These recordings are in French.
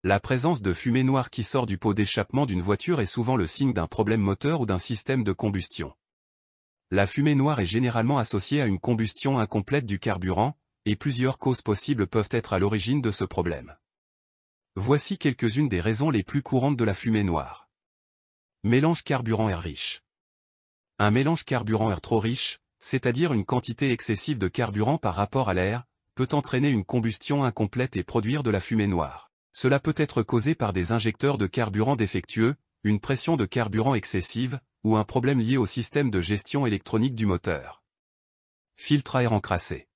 La présence de fumée noire qui sort du pot d'échappement d'une voiture est souvent le signe d'un problème moteur ou d'un système de combustion. La fumée noire est généralement associée à une combustion incomplète du carburant, et plusieurs causes possibles peuvent être à l'origine de ce problème. Voici quelques-unes des raisons les plus courantes de la fumée noire. Mélange carburant-air riche. Un mélange carburant-air trop riche, c'est-à-dire une quantité excessive de carburant par rapport à l'air, peut entraîner une combustion incomplète et produire de la fumée noire. Cela peut être causé par des injecteurs de carburant défectueux, une pression de carburant excessive, ou un problème lié au système de gestion électronique du moteur. Filtre à air encrassé.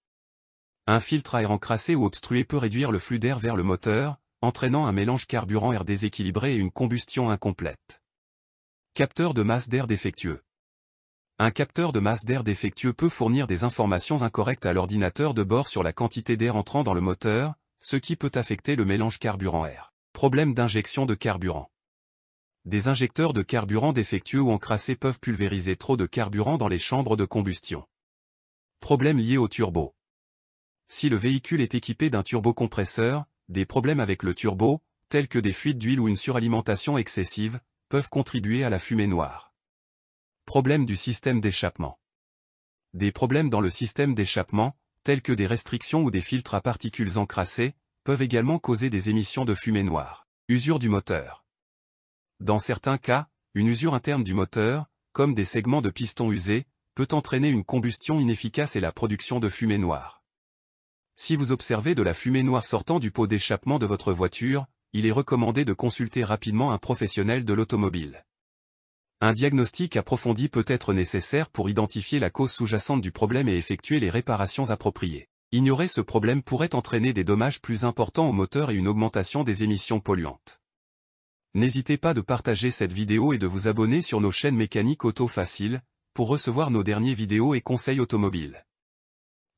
Un filtre à air encrassé ou obstrué peut réduire le flux d'air vers le moteur, entraînant un mélange carburant-air déséquilibré et une combustion incomplète. Capteur de masse d'air défectueux. Un capteur de masse d'air défectueux peut fournir des informations incorrectes à l'ordinateur de bord sur la quantité d'air entrant dans le moteur, ce qui peut affecter le mélange carburant-air. Problème d'injection de carburant. Des injecteurs de carburant défectueux ou encrassés peuvent pulvériser trop de carburant dans les chambres de combustion. Problème lié au turbo. Si le véhicule est équipé d'un turbocompresseur, des problèmes avec le turbo, tels que des fuites d'huile ou une suralimentation excessive, peuvent contribuer à la fumée noire. Problème du système d'échappement. Des problèmes dans le système d'échappement, tels que des restrictions ou des filtres à particules encrassés, peuvent également causer des émissions de fumée noire. Usure du moteur. Dans certains cas, une usure interne du moteur, comme des segments de piston usés, peut entraîner une combustion inefficace et la production de fumée noire. Si vous observez de la fumée noire sortant du pot d'échappement de votre voiture, il est recommandé de consulter rapidement un professionnel de l'automobile. Un diagnostic approfondi peut être nécessaire pour identifier la cause sous-jacente du problème et effectuer les réparations appropriées. Ignorer ce problème pourrait entraîner des dommages plus importants au moteur et une augmentation des émissions polluantes. N'hésitez pas de partager cette vidéo et de vous abonner sur nos chaînes Mécanique Auto Facile, pour recevoir nos dernières vidéos et conseils automobiles.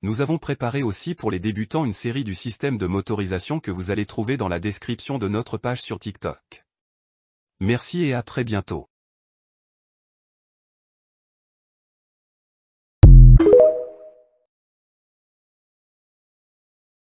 Nous avons préparé aussi pour les débutants une série du système de motorisation que vous allez trouver dans la description de notre page sur TikTok. Merci et à très bientôt.